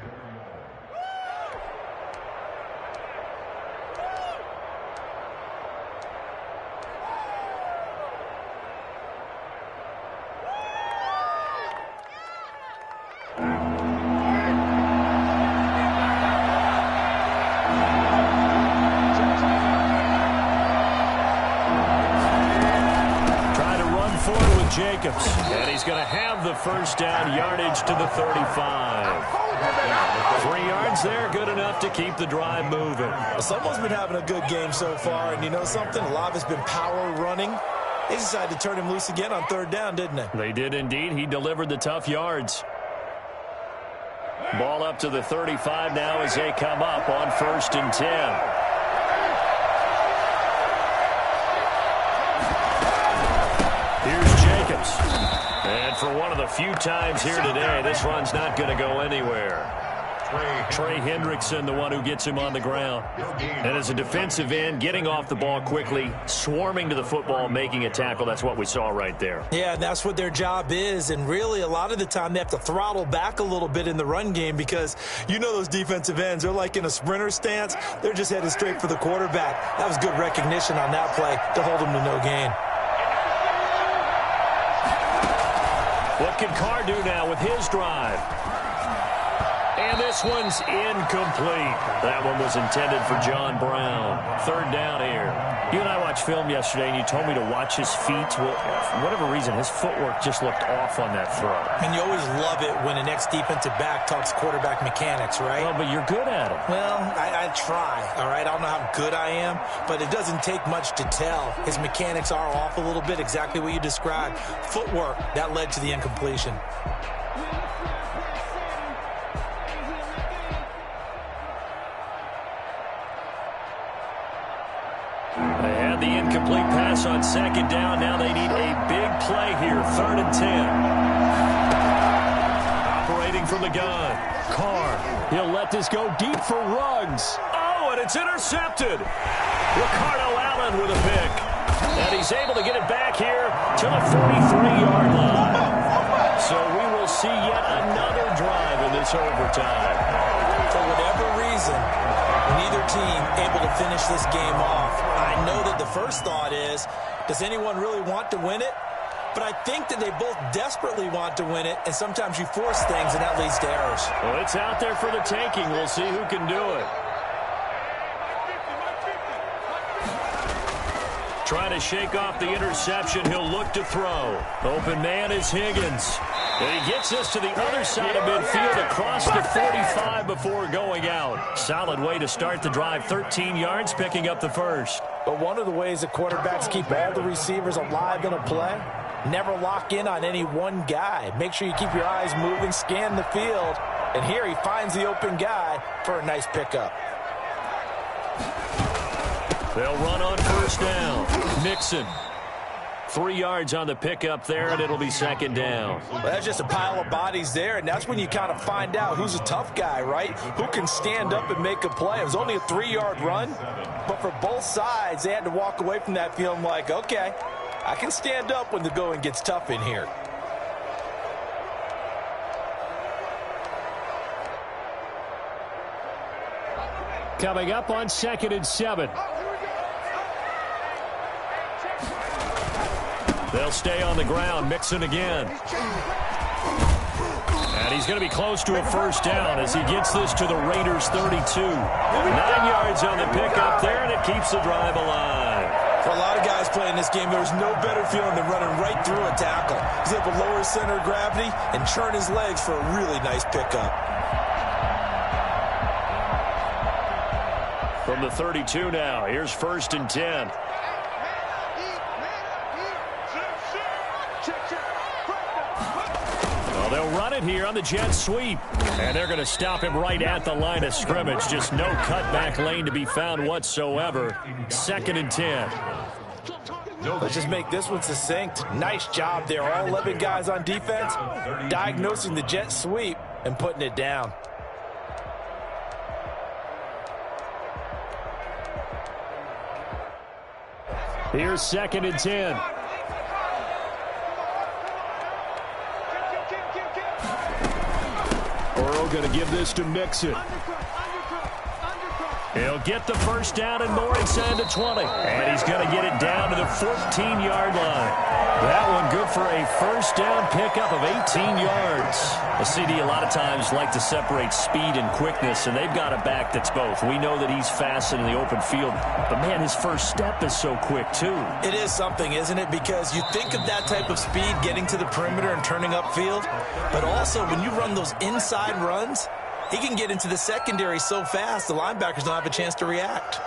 Speaker 1: Jacobs, and he's going to have the 1st down, yardage to the 35. 3 yards there, good enough to keep the drive moving.
Speaker 3: Well, someone's been having a good game so far, and you know something? A lot of it's been power running. They decided to turn him loose again on 3rd down, didn't they?
Speaker 1: They did indeed. He delivered the tough yards. Ball up to the 35 now as they come up on 1st and 10. And for one of the few times here today, this run's not going to go anywhere. Trey Hendrickson, the one who gets him on the ground. And as a defensive end, getting off the ball quickly, swarming to the football, making a tackle, that's what we saw right there.
Speaker 3: Yeah, and that's what their job is. And really, a lot of the time, they have to throttle back a little bit in the run game because you know those defensive ends, they're like in a sprinter stance. They're just headed straight for the quarterback. That was good recognition on that play to hold him to no gain.
Speaker 1: What can Carr do now with his drive? And this one's incomplete. That one was intended for John Brown. 3rd down here. You and I watched film yesterday, and you told me to watch his feet. Well, for whatever reason, his footwork just looked off on that throw.
Speaker 3: And you always love it when an ex-defensive back talks quarterback mechanics, right?
Speaker 1: Well, but you're good at it.
Speaker 3: Well, I try, all right? I don't know how good I am, but it doesn't take much to tell. His mechanics are off a little bit, exactly what you described. Footwork, that led to the incompletion.
Speaker 1: They had the incomplete pass on 2nd down. Now they need a big play here. 3rd and 10. Operating from the gun. Carr. He'll let this go deep for Ruggs. Oh, and it's intercepted. Ricardo Allen with a pick. And he's able to get it back here to the 43-yard line. So we will see yet another drive in this overtime.
Speaker 3: For whatever reason, neither team able to finish this game off. I know that the first thought is, does anyone really want to win it? But I think that they both desperately want to win it, and sometimes you force things, and that leads to errors.
Speaker 1: Well, it's out there for the taking. We'll see who can do it. Trying to shake off the interception. He'll look to throw. Open man is Higgins. And he gets us to the other side of midfield across the 45 before going out. Solid way to start the drive. 13 yards, picking up the 1st.
Speaker 3: But one of the ways that quarterbacks keep all the receivers alive in a play Never lock in on any one guy. Make sure you keep your eyes moving, scan the field. And here he finds the open guy for a nice pickup.
Speaker 1: They'll run on first down. Mixon. 3 yards on the pickup there, and it'll be second down.
Speaker 3: Well, that's just a pile of bodies there, and that's when you kind of find out who's a tough guy, right? Who can stand up and make a play. It was only a 3-yard run, but for both sides, they had to walk away from that feeling like, okay, I can stand up when the going gets tough in here.
Speaker 1: Coming up on 2nd and 7. They'll stay on the ground. Mixon again. And he's going to be close to a first down as he gets this to the Raiders' 32. 9 yards on the pickup there, and it keeps the drive alive.
Speaker 3: For a lot of guys playing this game, there's no better feeling than running right through a tackle. He's able to lower his center of gravity and turn his legs for a really nice pickup.
Speaker 1: From the 32 now, here's 1st and 10. Well, they'll run it here on the jet sweep. And they're going to stop him right at the line of scrimmage. Just no cutback lane to be found whatsoever. 2nd and 10.
Speaker 3: Let's just make this one succinct. Nice job there. All 11 guys on defense diagnosing the jet sweep and putting it down.
Speaker 1: Here's 2nd and 10. Burrow going to give this to Mixon. He'll get the first down and more inside the 20. And he's going to get it down to the 14-yard line. That one good for a first down pickup of 18 yards. A CD a lot of times like to separate speed and quickness, and they've got a back that's both. We know that he's fast in the open field, but man, his first step is so quick too.
Speaker 3: It is something, isn't it? Because you think of that type of speed getting to the perimeter and turning upfield, but also when you run those inside runs, he can get into the secondary so fast, the linebackers don't have a chance to react.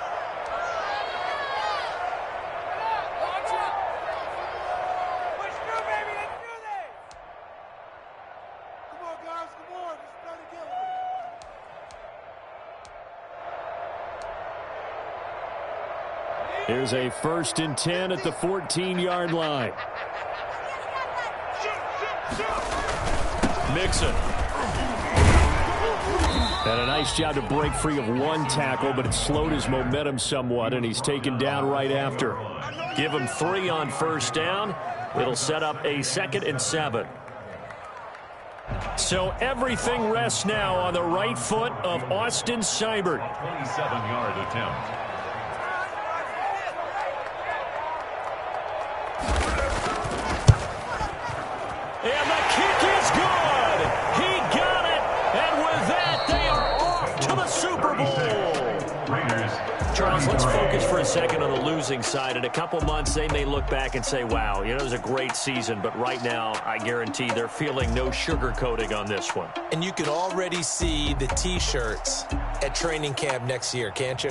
Speaker 1: Here's a 1st and 10 at the 14-yard line. Mixon. And a nice job to break free of one tackle, but it slowed his momentum somewhat, and he's taken down right after. Give him 3 on first down. It'll set up a 2nd and 7. So everything rests now on the right foot of Austin Seibert.
Speaker 2: 27-yard attempt.
Speaker 1: And the kick is good. He got it. And with that, they are off to the Super Bowl.
Speaker 2: Raiders.
Speaker 1: Charles, let's focus for a second on the losing side. In a couple months, they may look back and say, wow, it was a great season. But right now, I guarantee they're feeling no sugarcoating on this one.
Speaker 3: And you can already see the T-shirts at training camp next year, can't you?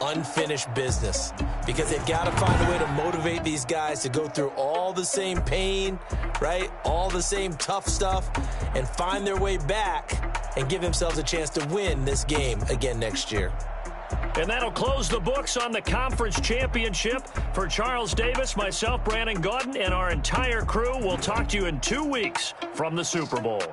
Speaker 3: Unfinished business, because they've got to find a way to motivate these guys to go through all the same pain, right? All the same tough stuff, and find their way back and give themselves a chance to win this game again next year.
Speaker 1: And that'll close the books on the conference championship. For Charles Davis, myself, Brandon Gaudin, and our entire crew, we'll talk to you in 2 weeks from the Super Bowl.